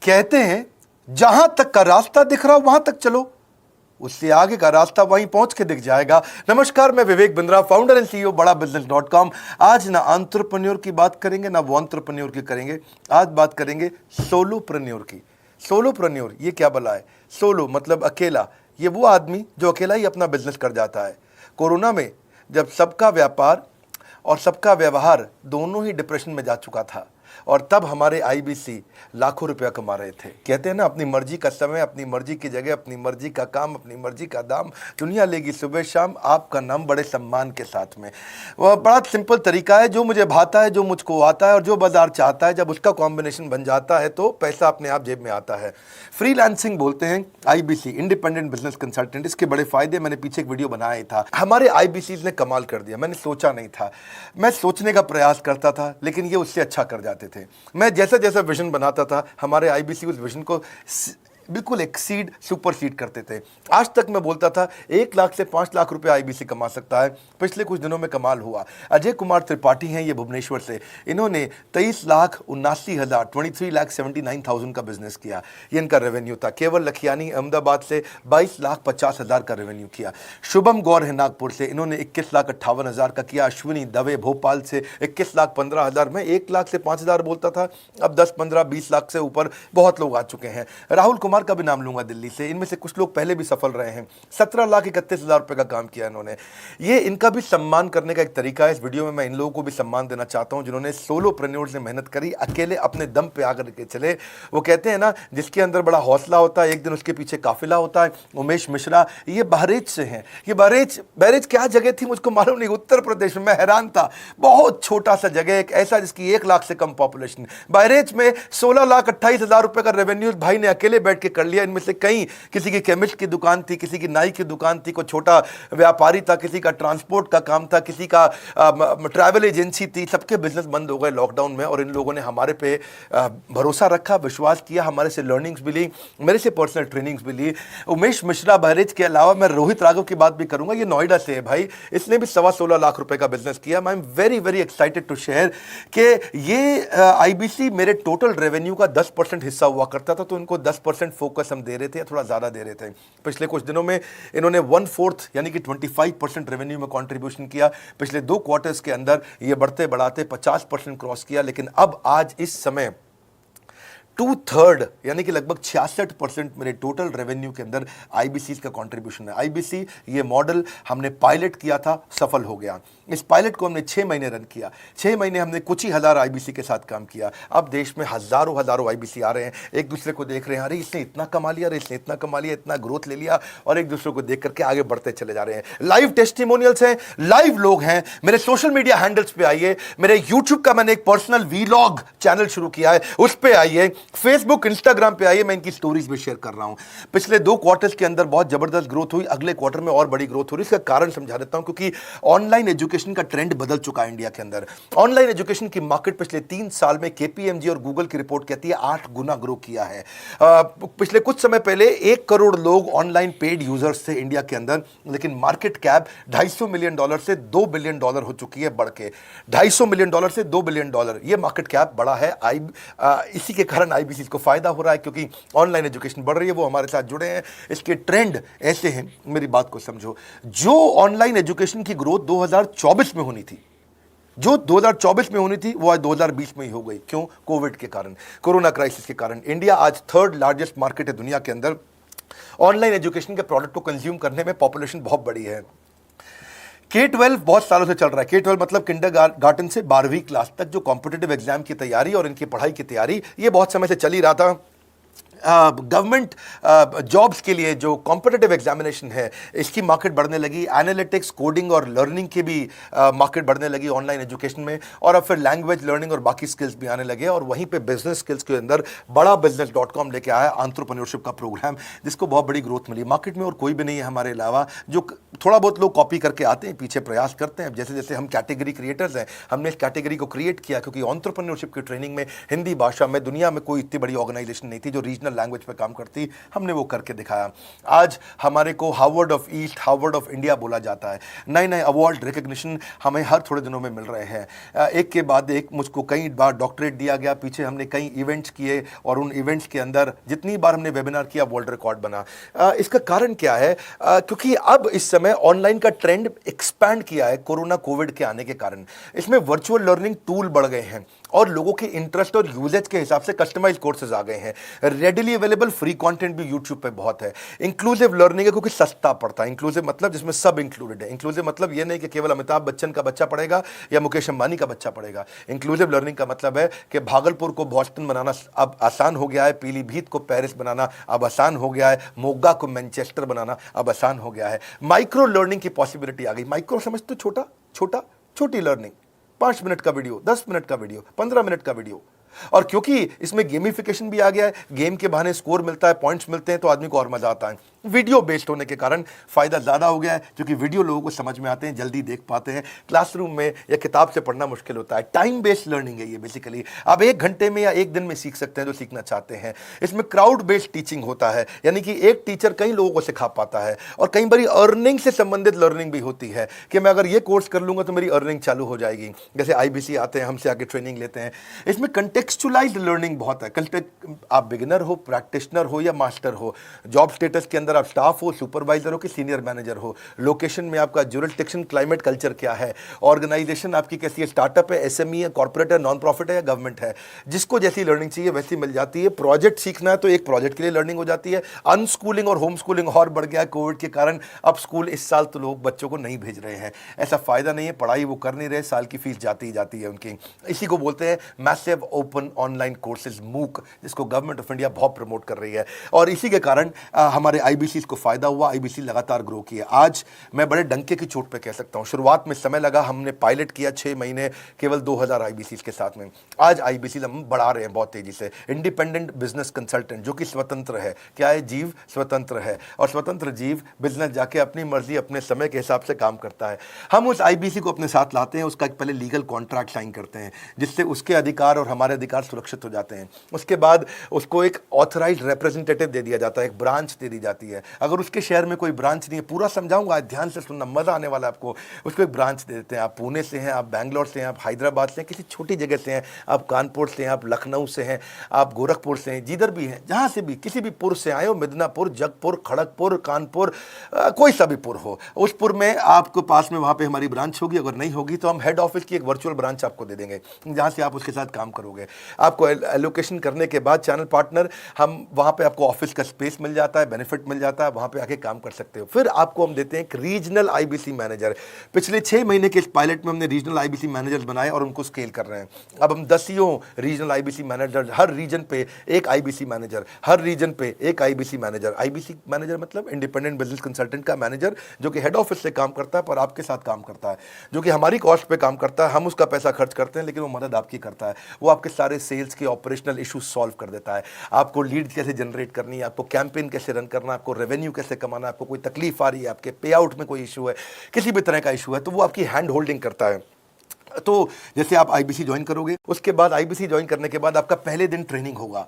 कहते हैं जहां तक का रास्ता दिख रहा वहां तक चलो, उससे आगे का रास्ता वहीं पहुंच के दिख जाएगा। नमस्कार, मैं Vivek Bindra, founder and CEO बड़ाबिजनेस.com। आज ना एंटरप्रेन्योर की बात करेंगे ना वो एंटरप्रेन्योर की करेंगे, आज बात करेंगे सोलोप्रेन्योर की। सोलोप्रेन्योर ये क्या भला है? सोलो मतलब अकेला, ये वो आदमी जो अकेला ही अपना बिजनेस कर जाता है। कोरोना में जब सबका व्यापार और सबका व्यवहार दोनों ही डिप्रेशन में जा चुका था, और तब हमारे आईबीसी लाखों रुपया कमा रहे थे। कहते हैं ना, अपनी मर्जी का समय, अपनी मर्जी की जगह, अपनी मर्जी का काम, अपनी मर्जी का दाम, दुनिया लेगी सुबह शाम आपका नाम बड़े सम्मान के साथ में। वह बड़ा सिंपल तरीका है, जो मुझे भाता है, जो मुझको आता है और जो बाजार चाहता है, जब उसका कॉम्बिनेशन बन जाता है तो पैसा अपने आप जेब में आता है। फ्रीलांसिंग बोलते हैं आईबीसी, इंडिपेंडेंट बिजनेस कंसल्टेंट। इसके बड़े फायदे मैंने पीछे एक वीडियो बनाया था। हमारे आईबीसी ने कमाल कर दिया, मैंने सोचा नहीं था। मैं सोचने का प्रयास करता था लेकिन ये उससे अच्छा कर जाते थे। मैं जैसा जैसा विजन बनाता था, हमारे आईबीसी उस विजन को बिल्कुल एक्सीड, सुपरसीड करते थे। आज तक मैं बोलता था 1 लाख से 5 लाख रुपए आईबीसी कमा सकता है। पिछले कुछ दिनों में कमाल हुआ। अजय कुमार त्रिपाठी हैं ये भुवनेश्वर से, इन्होंने 23,79,000 का बिजनेस किया। ये इनका रेवेन्यू था। केवल लखियानी अहमदाबाद से 22,50,000 का रेवेन्यू किया। शुभम गौर है नागपुर से, इन्होंने 21,58,000 का किया। अश्विनी दवे भोपाल से 21,15,000। मैं 1 लाख से 5,000 बोलता था, अब 10, 15, 20 लाख से ऊपर बहुत लोग आ चुके हैं। राहुल कुमार का भी नाम लूंगा दिल्ली से, इनमें से कुछ लोग पहले भी सफल रहे हैं। 17,31,000 रुपए का काम किया इन्होंने। ये इनका भी सम्मान करने का एक तरीका है। इस वीडियो में मैं इन लोगों को भी सम्मान देना चाहता हूं जिन्होंने सोलोप्रेन्योर से मेहनत करी, अकेले अपने दम पे आकर के चले। वो कहते हैं ना, जिसके अंदर बड़ा हौसला होता है एक दिन उसके पीछे काफिला होता है। उमेश मिश्रा ये बहरेच से हैं। ये बहरेच क्या जगह थी मुझको मालूम नहीं, उत्तर प्रदेश में। मैं हैरान था, बहुत छोटा सा जगह, एक ऐसा जिसकी 1 लाख से कम पॉपुलेशन। बहरेच में 16,28,000 रुपए का रेवेन्यू भाई ने अकेले बैठ के कर लिया। इनमें से कई, किसी की केमिस्ट की दुकान थी, किसी की नाई की दुकान थी, कोई छोटा व्यापारी था, किसी का ट्रांसपोर्ट का काम था, किसी का ट्रैवल एजेंसी थी। सबके बिजनेस बंद हो गए लॉकडाउन में, और इन लोगों ने हमारे पे भरोसा रखा, विश्वास किया, हमारे से लर्निंग्स भी ली, मेरे से पर्सनल ट्रेनिंग्स भी ली। उमेश मिश्रा बहरेच के अलावा मैं रोहित राघव की बात भी करूंगा। ये नोएडा से है भाई, इसने भी 16.25 लाख रुपए का बिजनेस किया। I am very very excited to share कि ये आईबीसी मेरे टोटल रेवेन्यू का 10% हिस्सा हुआ करता था, तो इनको 10% फोकस हम दे रहे थे, या थोड़ा ज़्यादा दे रहे थे। पिछले कुछ दिनों में इन्होंने 1/4 यानी कि 25% रेवेन्यू में कंट्रीब्यूशन किया। पिछले 2 क्वार्टर्स के अंदर ये बढ़ते बढ़ाते 50% क्रॉस किया। लेकिन अब आज इस समय 2/3 यानी कि लगभग 66% मेरे टोटल रेवेन्यू के अंदर आईबीसी का कंट्रीब्यूशन है। आईबीसी ये मॉडल हमने पायलट किया था, सफल हो गया। इस पायलट को हमने 6 महीने रन किया। 6 महीने हमने कुछ ही हज़ार आईबीसी के साथ काम किया। अब देश में हजारों आईबीसी आ रहे हैं, एक दूसरे को देख रहे हैं, अरे इसने इतना कमा लिया, अरे इसने इतना कमा लिया, इतना ग्रोथ ले लिया, और एक दूसरे को देख करके आगे बढ़ते चले जा रहे हैं। लाइव टेस्टिमोनियल्स हैं, लाइव लोग हैं। मेरे सोशल मीडिया हैंडल्स पे आइए, मेरे यूट्यूब का मैंने एक पर्सनल वीलॉग चैनल शुरू किया है, उस पर आइए, फेसबुक इंस्टाग्राम पे आइए, मैं इनकी स्टोरीज भी शेयर कर रहा हूं। पिछले 2 क्वार्टर्स के अंदर बहुत जबरदस्त ग्रोथ हुई, अगले क्वार्टर में और बड़ी ग्रोथ हो रही है। इसका कारण समझा देता हूं, क्योंकि ऑनलाइन एजुकेशन का ट्रेंड बदल चुका है इंडिया के अंदर। ऑनलाइन एजुकेशन की मार्केट पिछले 3 साल में केपीएमजी और गूगल की रिपोर्ट कहती है 8 गुना ग्रो किया है। पिछले कुछ समय पहले 1 करोड़ लोग ऑनलाइन पेड यूजर्स थे इंडिया के अंदर, लेकिन मार्केट कैप $250 मिलियन से $2 बिलियन हो चुकी है, बढ़ के $250 मिलियन से $2 बिलियन। ये मार्केट कैप बड़ा है। इसी के कारण आईबीसी को फायदा हो रहा है, क्योंकि ऑनलाइन एजुकेशन बढ़ रही है, वो हमारे साथ जुड़े हैं। इसके ट्रेंड ऐसे हैं, मेरी बात को समझो। जो ऑनलाइन एजुकेशन की ग्रोथ 2024 में होनी थी, जो 2024 में होनी थी, वो आज 2020 में ही हो गई। क्यों? कोविड के कारण, कोरोना क्राइसिस के कारण। इंडिया आज 3rd लार्जेस्ट मार्केट है दुनिया के अंदर। ऑनलाइन एजुकेशन के प्रोडक्ट को कंज्यूम करने में पॉपुलेशन बहुत बड़ी है। K-12 बहुत सालों से चल रहा है। K-12 मतलब किंडरगार्टन से 12वीं क्लास तक जो कॉम्पिटिटिव एग्जाम की तैयारी और इनकी पढ़ाई की तैयारी, ये बहुत समय से चल ही रहा था। गवर्नमेंट जॉब्स के लिए जो कॉम्पिटिटिव एग्जामिनेशन है, इसकी मार्केट बढ़ने लगी। एनालिटिक्स, कोडिंग और लर्निंग की भी मार्केट बढ़ने लगी ऑनलाइन एजुकेशन में, और अब फिर लैंग्वेज लर्निंग और बाकी स्किल्स भी आने लगे। और वहीं पे बिजनेस स्किल्स के अंदर बड़ाबिजनेस.com लेके आया एंटरप्रेन्योरशिप का प्रोग्राम, जिसको बहुत बड़ी ग्रोथ मिली मार्केट में। और कोई भी नहीं है हमारे अलावा, जो थोड़ा बहुत लोग कॉपी करके आते हैं, पीछे प्रयास करते हैं। जैसे जैसे हम कैटेगरी क्रिएटर्स हैं, हमने इस कैटेगरी को क्रिएट किया, क्योंकि एंटरप्रेन्योरशिप की ट्रेनिंग में हिंदी भाषा में दुनिया में कोई इतनी बड़ी ऑर्गेनाइजेशन नहीं थी जो रीजनल ओरिजिनल लैंग्वेज पे काम करती, हमने वो करके दिखाया। आज हमारे को Harvard of east, Harvard of India बोला जाता है। नए नए अवार्ड रिकग्निशन हमें हर थोड़े दिनों में मिल रहे हैं, एक के बाद एक। मुझको कई बार डॉक्टरेट दिया गया, पीछे हमने कई इवेंट्स किए और उन इवेंट्स के अंदर जितनी बार हमने वेबिनार किया वर्ल्ड रिकॉर्ड बना। इसका कारण क्या है? क्योंकि अब इस समय ऑनलाइन का ट्रेंड एक्सपैंड किया है कोरोना कोविड के आने के कारण। इसमें वर्चुअल लर्निंग टूल बढ़ गए हैं और लोगों के इंटरेस्ट और यूजेज के हिसाब से कस्टमाइज कोर्सेज आ गए हैं। रेडिली अवेलेबल फ्री कंटेंट भी यूट्यूब पे बहुत है। इंक्लूसिव लर्निंग है क्योंकि सस्ता पड़ता है। इंक्लूसिव मतलब जिसमें सब इंक्लूडेड है। इंक्लूसिव मतलब ये नहीं कि केवल अमिताभ बच्चन का बच्चा पढ़ेगा या मुकेश अंबानी का बच्चा पढ़ेगा। इंक्लूसिव लर्निंग का मतलब है कि भागलपुर को बॉस्टन बनाना अब आसान हो गया है, पीलीभीत को पेरिस बनाना अब आसान हो गया है, मोगा को मैनचेस्टर बनाना अब आसान हो गया है। माइक्रो लर्निंग की पॉसिबिलिटी आ गई। माइक्रो समझ तो छोटी लर्निंग, 5 मिनट का वीडियो, 10 मिनट का वीडियो, 15 मिनट का वीडियो। और क्योंकि इसमें गेमिफिकेशन भी आ गया है, गेम के बहाने स्कोर मिलता है, पॉइंट्स मिलते हैं, तो आदमी को और मजा आता है। वीडियो बेस्ड होने के कारण फायदा ज्यादा हो गया है, क्योंकि वीडियो लोगों को समझ में आते हैं, जल्दी देख पाते हैं। क्लासरूम में या किताब से पढ़ना मुश्किल होता है। टाइम बेस्ड लर्निंग है ये बेसिकली। आप 1 घंटे में या 1 दिन में सीख सकते हैं जो सीखना चाहते हैं। इसमें क्राउड बेस्ड टीचिंग होता है, यानी कि एक टीचर कई लोगों को सिखा पाता है। और कई बार अर्निंग से संबंधित लर्निंग भी होती है कि मैं अगर ये कोर्स कर लूंगा तो मेरी अर्निंग चालू हो जाएगी। जैसे IBC आते हैं, हमसे आगे ट्रेनिंग लेते हैं। इसमें कंटेक्चुअलाइज्ड लर्निंग बहुत है। आप बिगिनर हो, प्रैक्टिशनर हो या मास्टर हो, जॉब स्टेटस के अंदर आप स्टाफ हो, सुपरवाइजर हो कि सीनियर मैनेजर हो, लोकेशन में आपका जुरिस्डिक्शन, क्लाइमेट, कल्चर क्या है, ऑर्गेनाइजेशन आपकी कैसी है, स्टार्टअप है, SME है, कॉर्पोरेट है, नॉन प्रॉफिट है या गवर्नमेंट है, जिसको जैसी लर्निंग चाहिए वैसी मिल जाती है। प्रोजेक्ट सीखना है तो एक प्रोजेक्ट के लिए लर्निंग हो जाती है। अनस्कूलिंग और होम स्कूलिंग और बढ़ गया है कोविड के कारण। अब स्कूल इस साल तो लोग बच्चों को नहीं भेज रहे हैं, ऐसा फायदा नहीं है, पढ़ाई वो कर नहीं रहे, साल की फीस जाती ही जाती है उनकी। इसी को बोलते हैं massive open online courses, MOOC, जिसको गवर्नमेंट ऑफ इंडिया बहुत प्रमोट कर रही है। और इसी के कारण हमारे IBC को फायदा हुआ। IBC लगातार ग्रो किया। आज मैं बड़े डंके की चोट पे कह सकता हूं, शुरुआत में समय लगा, हमने पायलट किया 6 महीने केवल 2000 IBC के साथ में। आज IBC हम बढ़ा रहे हैं बहुत तेजी से। इंडिपेंडेंट बिजनेस कंसल्टेंट, जो कि स्वतंत्र है। क्या है? जीव स्वतंत्र है, और स्वतंत्र जीव बिजनेस जाके अपनी मर्जी अपने समय के हिसाब से काम करता है। हम उस IBC को अपने साथ लाते हैं, उसका एक पहले लीगल कॉन्ट्रैक्ट साइन करते हैं, जिससे उसके अधिकार और हमारे अधिकार सुरक्षित हो जाते हैं। उसके बाद उसको एक ऑथराइज्ड रिप्रेजेंटेटिव दे दिया जाता है, एक ब्रांच दे दी जाती है। अगर उसके शहर में कोई ब्रांच नहीं है, पूरा समझाऊंगा, ध्यान से सुनना, मजा आने वाला है आपको। उसको एक ब्रांच दे देते हैं। आप पुणे से हैं, आप बैंगलोर से हैं, आप हैदराबाद से हैं, किसी छोटी जगह से हैं, आप कानपुर से हैं, आप लखनऊ से हैं, आप गोरखपुर से हैं, जिधर भी हैं, जहां से भी, किसी भी पुर से आए हो, मिदनापुर, जगपुर, खड़गपुर, कानपुर, कोई सा भी पुर हो, उस पुर में आपको पास में वहां पे हमारी ब्रांच होगी। अगर नहीं होगी तो हम हेड ऑफिस की एक वर्चुअल ब्रांच आपको दे देंगे, जहां से आप उसके साथ काम करोगे। आपको एलोकेशन करने के बाद चैनल पार्टनर, हम वहां पे आपको ऑफिस का स्पेस मिल जाता है, बेनिफिट मिल जाता है, वहां पे आके काम कर सकते हो। फिर आपको हम देते हैं एक रीजनल IBC मैनेजर। पिछले 6 महीने के इस पायलट में हमने रीजनल IBC मैनेजर्स बनाए और उनको स्केल कर रहे हैं। अब हम 10 रीजनल IBC मैनेजर, हर रीजन पे एक IBC मैनेजर, हर रीजन पे एक IBC मैनेजर। IBC मैनेजर मतलब इंडिपेंडेंट बिजनेस कंसल्टेंट का मैनेजर, जो कि हेड ऑफिस से काम करता है पर आपके साथ काम करता है, जो कि हमारी कॉस्ट पे काम करता है। हम उसका पैसा खर्च करते हैं, लेकिन वो मदद आपकी करता है। वो आपके सारे सेल्स के ऑपरेशनल इशू सॉल्व कर देता है। आपको लीड कैसे जनरेट करनी है, आपको कैंपेन कैसे रन करना है, आपको रेवेन्यू कैसे कमाना है, आपको कोई तकलीफ आ रही है, आपके पे आउट में कोई इशू है, किसी भी तरह का इशू है, तो वो आपकी हैंड होल्डिंग करता है। तो जैसे आप IBC ज्वाइन करोगे, उसके बाद IBC ज्वाइन करने के बाद आपका पहले दिन ट्रेनिंग होगा।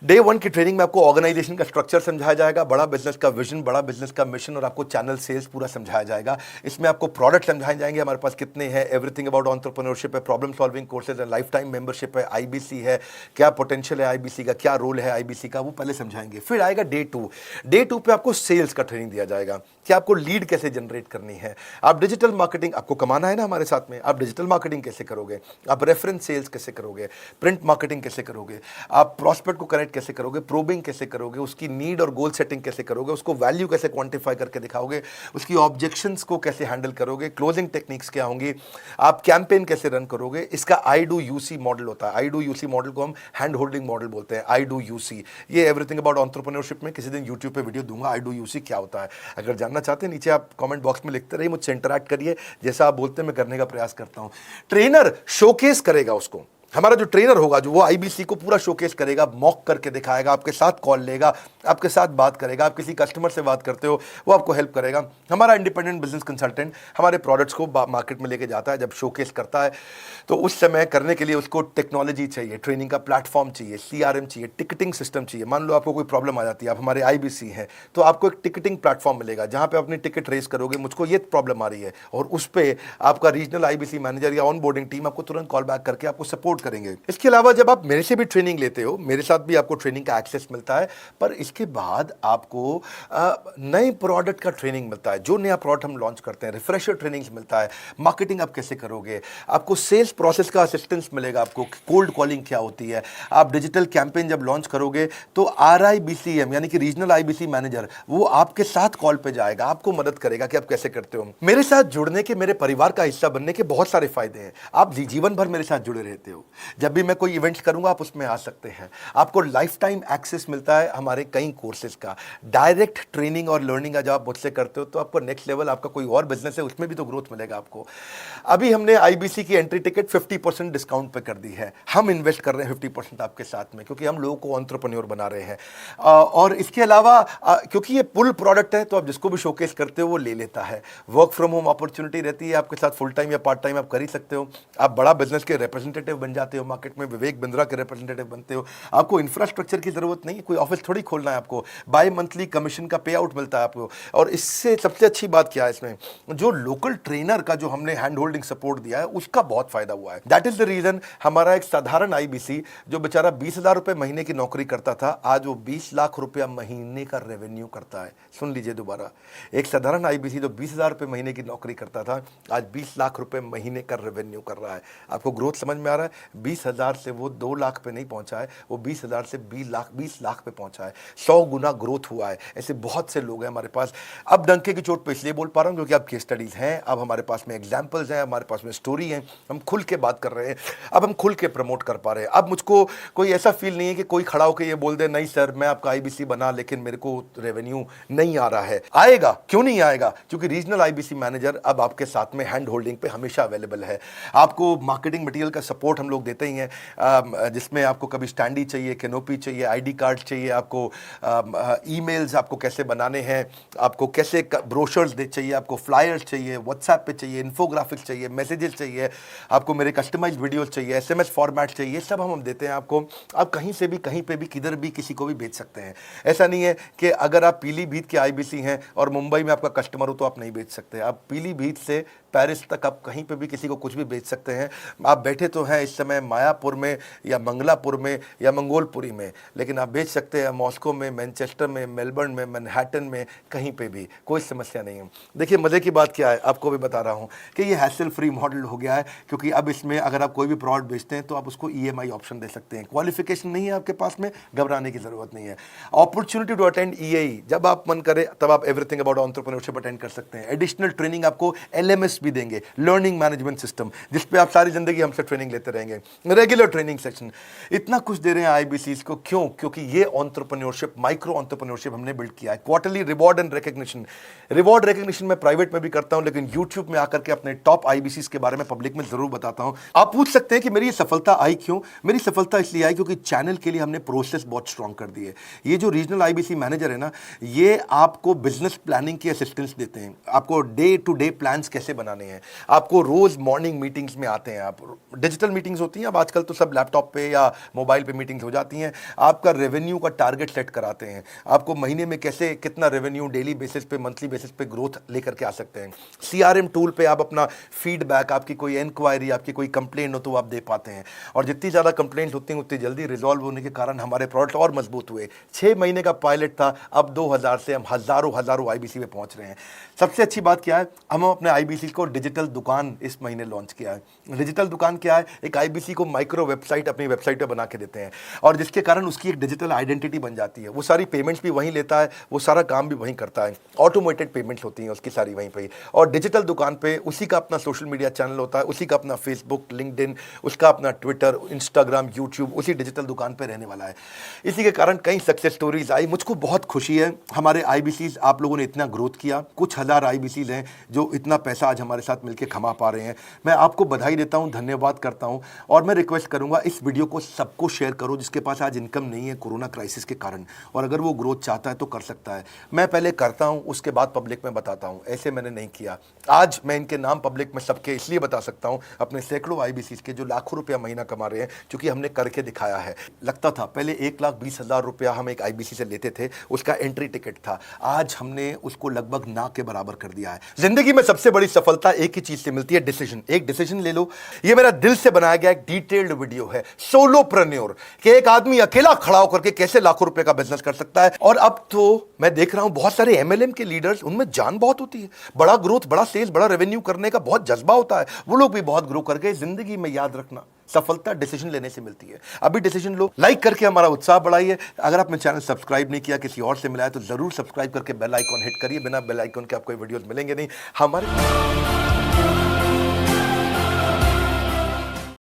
डे 1 की ट्रेनिंग में आपको ऑर्गेनाइजेशन का स्ट्रक्चर समझाया जाएगा, बड़ा बिजनेस का विजन, बड़ा बिजनेस का मिशन, और आपको चैनल सेल्स पूरा समझाया जाएगा। इसमें आपको प्रोडक्ट समझाए जाएंगे, हमारे पास कितने हैं, एवरीथिंग अबाउट एंटरप्रेन्योरशिप है, प्रॉब्लम सॉल्विंग कोर्सेज है, लाइफ टाइम मेंबरशिप है, IBC है, क्या पोटेंशियल है IBC का, क्या रोल है IBC का, वो पहले समझाएंगे। फिर आएगा डे 2। डे 2 पे आपको सेल्स का ट्रेनिंग दिया जाएगा कि आपको लीड कैसे जनरेट करनी है। आप डिजिटल मार्केटिंग, आपको कमाना है ना हमारे साथ में, आप डिजिटल मार्केटिंग कैसे करोगे, आप रेफरेंस सेल्स कैसे करोगे, प्रिंट मार्केटिंग कैसे करोगे, आप प्रॉस्पेक्ट को कनेक्ट कैसे करोगे, प्रोबिंग कैसे करोगे, उसकी नीड और गोल सेटिंग कैसे करोगे, उसको वैल्यू कैसे क्वांटिफाई करके दिखाओगे, उसकी ऑब्जेक्शंस को कैसे हैंडल करोगे, क्लोजिंग टेक्निक्स क्या होंगी, आप कैंपेन कैसे रन करोगे। इसका I-Do-U-C मॉडल होता है। I-Do-U-C मॉडल को हम हैंड होल्डिंग मॉडल बोलते हैं। I-Do-U-C, ये एवरीथिंग अबाउट एंटरप्रेन्योरशिप में किसी दिन यूट्यूब पे वीडियो दूंगा। I-Do-U-C क्या होता है, अगर जानना चाहते हैं नीचे आप कमेंट बॉक्स में लिखते रहिए, मुझसे इंटरैक्ट करिए, जैसा आप बोलते हैं मैं करने का प्रयास करता हूं। ट्रेनर शोकेस करेगा उसको, हमारा जो ट्रेनर होगा, जो वो आईबीसी को पूरा शोकेस करेगा, मॉक करके दिखाएगा, आपके साथ कॉल लेगा, आपके साथ बात करेगा, आप किसी कस्टमर से बात करते हो वो आपको हेल्प करेगा। हमारा इंडिपेंडेंट बिजनेस कंसल्टेंट हमारे प्रोडक्ट्स को मार्केट में लेके जाता है, जब शोकेस करता है तो उस समय करने के लिए उसको टेक्नोलॉजी चाहिए, ट्रेनिंग का प्लेटफॉर्म चाहिए, सीआरएम चाहिए, टिकटिंग सिस्टम चाहिए। मान लो आपको कोई प्रॉब्लम आ जाती है, आप हमारे आईबीसी हैं, तो आपको एक टिकटिंग प्लेटफॉर्म मिलेगा जहां पे अपनी टिकट रेस करोगे, मुझको ये प्रॉब्लम आ रही है, और उस पर आपका रीजनल आईबीसी मैनेजर या ऑन बोर्डिंग टीम आपको तुरंत कॉल बैक करके आपको सपोर्ट करेंगे। इसके अलावा जब आप मेरे से भी ट्रेनिंग लेते हो, मेरे साथ भी आपको ट्रेनिंग का एक्सेस मिलता है, पर इसके बाद आपको नए प्रोडक्ट का ट्रेनिंग मिलता है। जो नया प्रोडक्ट हम लॉन्च करते हैं, रिफ्रेशर ट्रेनिंग्स मिलता है, मार्केटिंग आप कैसे करोगे, आपको सेल्स प्रोसेस का असिस्टेंस मिलेगा, आपको कोल्ड कॉलिंग क्या होती है, आप डिजिटल कैंपेन जब लॉन्च करोगे तो RIBCM यानी कि रीजनल आईबीसी मैनेजर वो आपके साथ कॉल पे जाएगा, आपको मदद करेगा कि आप कैसे करते हो। मेरे साथ जुड़ने के, मेरे परिवार का हिस्सा बनने के बहुत सारे फायदे हैं। आप जीवन भर मेरे साथ जुड़े रहते हो, जब भी मैं कोई इवेंट्स करूंगा आप उसमें आ सकते हैं, आपको लाइफ टाइम एक्सेस मिलता है हमारे कई कोर्सेज का, डायरेक्ट ट्रेनिंग और लर्निंग जब आप मुझसे करते हो तो आपको नेक्स्ट लेवल, आपका कोई और बिजनेस है उसमें भी तो ग्रोथ मिलेगा आपको। अभी हमने आईबीसी की एंट्री टिकट 50% डिस्काउंट पे कर दी है, हम इन्वेस्ट कर रहे हैं 50% आपके साथ में, क्योंकि हम लोगों को एंटरप्रेन्योर बना रहे हैं। और इसके अलावा क्योंकि ये पुल प्रोडक्ट है तो आप जिसको भी शोकेस करते हो वो ले लेता है। वर्क फ्रॉम होम अपॉर्चुनिटी रहती है आपके साथ, फुल टाइम या पार्ट टाइम आप कर ही सकते हो। आप बड़ा बिजनेस के रिप्रेजेंटेटिव बन जाते हो, मार्केट में विवेक बिंद्रा के रिप्रेजेंटेटिव बनते हो। आपको इंफ्रास्ट्रक्चर की जरूरत नहीं है, कोई ऑफिस थोड़ी खोलना है आपको, बाय मंथली कमीशन का पे आउट मिलता है आपको। और इससे सबसे अच्छी बात क्या है, इसमें जो लोकल ट्रेनर का जो हमने हैंड होल्डिंग सपोर्ट दिया है उसका बहुत फायदा हुआ है। दैट इज द रीजन हमारा एक साधारण आईबीसी जो बेचारा 20,000 रुपए महीने की नौकरी करता था, आज वो 20 लाख रुपया महीने का रेवेन्यू करता है। सुन लीजिए दोबारा, एक साधारण आईबीसी जो 20,000 रुपए महीने की नौकरी करता था, आज 20 लाख रुपए महीने का रेवेन्यू कर रहा है। आपको ग्रोथ समझ में आ रहा है? 20,000 से वो 2 लाख पे नहीं पहुंचा है, वो 20,000 से 20 लाख पे पहुंचा है। 100 गुना ग्रोथ हुआ है। ऐसे बहुत से लोग हैं हमारे पास। अब डंके की चोट पे इसलिए बोल पा रहा हूं क्योंकि अब केस स्टडीज हैं, अब हमारे पास में एग्जांपल्स हैं, हमारे पास में स्टोरी है, हम खुल के बात कर रहे हैं, अब हम खुल के प्रमोट कर पा रहे हैं। अब मुझको कोई ऐसा फील नहीं है कि कोई खड़ा होकर ये बोल दे नहीं सर मैं आपका आईबीसी बना लेकिन मेरे को रेवेन्यू नहीं आ रहा है। आएगा, क्यों नहीं आएगा? क्योंकि रीजनल आईबीसी मैनेजर अब आपके साथ में हैंड होल्डिंग पे हमेशा अवेलेबल है। आपको मार्केटिंग मटेरियल का सपोर्ट हम लोग देते ही हैं, जिसमें आपको कभी स्टैंडी चाहिए, कैनोपी चाहिए, आईडी कार्ड चाहिए, आपको ईमेल्स आपको कैसे बनाने हैं, आपको कैसे ब्रोशर्स चाहिए, आपको फ्लायर्स चाहिए, व्हाट्सएप पे चाहिए, इन्फोग्राफिक्स चाहिए, मैसेजेस चाहिए, आपको मेरे कस्टमाइज्ड वीडियोस चाहिए, एसएमएस फॉर्मेट चाहिए, सब हम देते हैं आपको। आप कहीं से भी, कहीं पे भी, किधर भी किसी को भी भेज सकते हैं। ऐसा नहीं है कि अगर आप पीलीभीत के आईबीसी हैं और मुंबई में आपका कस्टमर हो तो आप नहीं भेज सकते। आप पीलीभीत से पेरिस तक आप कहीं पे भी किसी को कुछ भी बेच सकते हैं। आप बैठे तो हैं इस समय मायापुर में या मंगलापुर में या मंगोलपुरी में, लेकिन आप बेच सकते हैं मॉस्को में, मैनचेस्टर में, मेलबर्न में, मैनहट्टन में, कहीं पे भी, कोई समस्या नहीं है। देखिए मज़े की बात क्या है, आपको भी बता रहा हूँ कि ये हैसल फ्री मॉडल हो गया है, क्योंकि अब इसमें अगर आप कोई भी प्रोडक्ट बेचते हैं तो आप उसको EMI ऑप्शन दे सकते हैं। क्वालिफिकेशन नहीं है आपके पास में, घबराने की जरूरत नहीं है। अपॉर्चुनिटी टू अटेंड EAE, जब आप मन करे तब आप एवरीथिंग अबाउट एंटरप्रेन्योरशिप अटेंड कर सकते हैं। एडिशनल ट्रेनिंग आपको LMS भी देंगे, लर्निंग मैनेजमेंट सिस्टम, जिसपे आप सारी जिंदगी हमसे ट्रेनिंग लेते रहेंगे। रेगुलर ट्रेनिंग सेक्शन, इतना कुछ दे रहे हैं आईबीसी को। क्यों? क्योंकि ये एंटरप्रेन्योरशिप, माइक्रो एंटरप्रेन्योरशिप हमने बिल्ड किया है। Quarterly reward and recognition, reward recognition मैं प्राइवेट में भी करता हूं, लेकिन यूट्यूब में आकर के अपने टॉप आईबीसी के बारे में पब्लिक में जरूर बताता हूं। आप पूछ सकते हैं कि मेरी ये सफलता आई क्यों? मेरी सफलता इसलिए आई क्योंकि चैनल के लिए हमने प्रोसेस बहुत स्ट्रांग कर दी है। ये जो रीजनल आईबीसी मैनेजर है ना, ये आपको बिजनेस प्लानिंग की असिस्टेंस देते हैं, आपको डे टू डे प्लान्स कैसे बनाने हैं, आपको रोज मॉर्निंग मीटिंग्स में आते हैं। आप डिजिटल मीटिंग्स होती हैं, अब आजकल तो सब लैपटॉप पे या मोबाइल पे मीटिंग्स हो जाती हैं। आपका रेवेन्यू का टारगेट सेट कराते हैं, आपको महीने में कैसे कितना रेवेन्यू डेली बेसिस पे, मंथली बेसिस पे ग्रोथ लेकर के आ सकते हैं। CRM टूल पे आप अपना फीडबैक, आपकी कोई इंक्वायरी, आपकी कोई कंप्लेंट हो तो आप दे पाते हैं, और जितनी ज़्यादा कंप्लेंट होती हैं उतनी जल्दी रिजॉल्व होने के कारण हमारे प्रोडक्ट और मजबूत हुए। 6 महीने का पायलट था, अब 2000 से हम हज़ारों आईबीसी पे पहुंच रहे हैं। सबसे अच्छी बात क्या है, हम अपने आईबीसी को डिजिटल दुकान इस महीने लॉन्च किया है। डिजिटल दुकान क्या है? एक आईबीसी को माइक्रो वेबसाइट अपनी वेबसाइट पे बना के देते हैं, और जिसके कारण उसकी एक डिजिटल आइडेंटिटी बन जाती है। वो सारी पेमेंट्स भी वहीं लेता है, वो सारा काम भी वहीं करता है, ऑटोमेटेड पेमेंट्स होती हैं उसकी सारी वहीं पे। और डिजिटल दुकान पे उसी का अपना सोशल मीडिया चैनल होता है, उसी का अपना फेसबुक, लिंक्डइन, उसका अपना ट्विटर, इंस्टाग्राम, यूट्यूब उसी डिजिटल दुकान पे रहने वाला है। इसी के कारण कई सक्सेस स्टोरीज आई। मुझको बहुत खुशी है हमारे आईबीसीज, आप लोगों ने इतना ग्रोथ किया। कुछ हज़ार आईबीसीज हैं जो इतना पैसा आज हमारे साथ मिलकर कमा पा रहे हैं। मैं आपको बधाई देता हूं, धन्यवाद करता हूं। और मैं रिक्वेस्ट करूंगा इस वीडियो को सबको शेयर करो जिसके पास आज इनकम नहीं है कोरोना क्राइसिस के कारण, और अगर वो ग्रोथ चाहता है तो कर सकता है। मैं पहले करता हूं, उसके बाद पब्लिक में बताता हूं, ऐसे मैंने नहीं किया। आज मैं इनके नाम पब्लिक में सबके इसलिए बता सकता हूं, अपने सैकड़ों आईबीसी के जो लाखों रुपया महीना कमा रहे हैं, क्योंकि हमने करके दिखाया है। लगता था पहले 1,20,000 रुपया हम एक आईबीसी से लेते थे, उसका एंट्री टिकट था, आज हमने उसको लगभग ना के बराबर कर दिया है। जिंदगी में सबसे बड़ी सफलता एक ही चीज से मिलती है, डिसीजन। एक डिसीजन ले लो। ये मेरा दिल से बनाया गया एक डिटेल्ड वीडियो है, सोलोप्रेन्योर, कि एक आदमी अकेला खड़ा होकर के कैसे लाखों रुपए का बिजनेस कर सकता है। और अब तो मैं देख रहा हूं बहुत सारे एमएलएम के लीडर्स, उनमें जान बहुत होती है, बड़ा ग्रोथ, बड़ा सेल्स, बड़ा रेवेन्यू करने का बहुत जज्बा होता है, वो लोग भी बहुत ग्रो कर गए। जिंदगी में याद रखना, सफलता डिसीजन लेने से मिलती है। अभी डिसीजन लो, लाइक करके हमारा उत्साह बढ़ाइए। अगर आपने चैनल सब्सक्राइब नहीं किया, किसी और से मिला है, तो जरूर सब्सक्राइब करके बेल आइकॉन हिट करिए। बिना बेल आइकॉन के आपको वीडियोस मिलेंगे नहीं हमारे।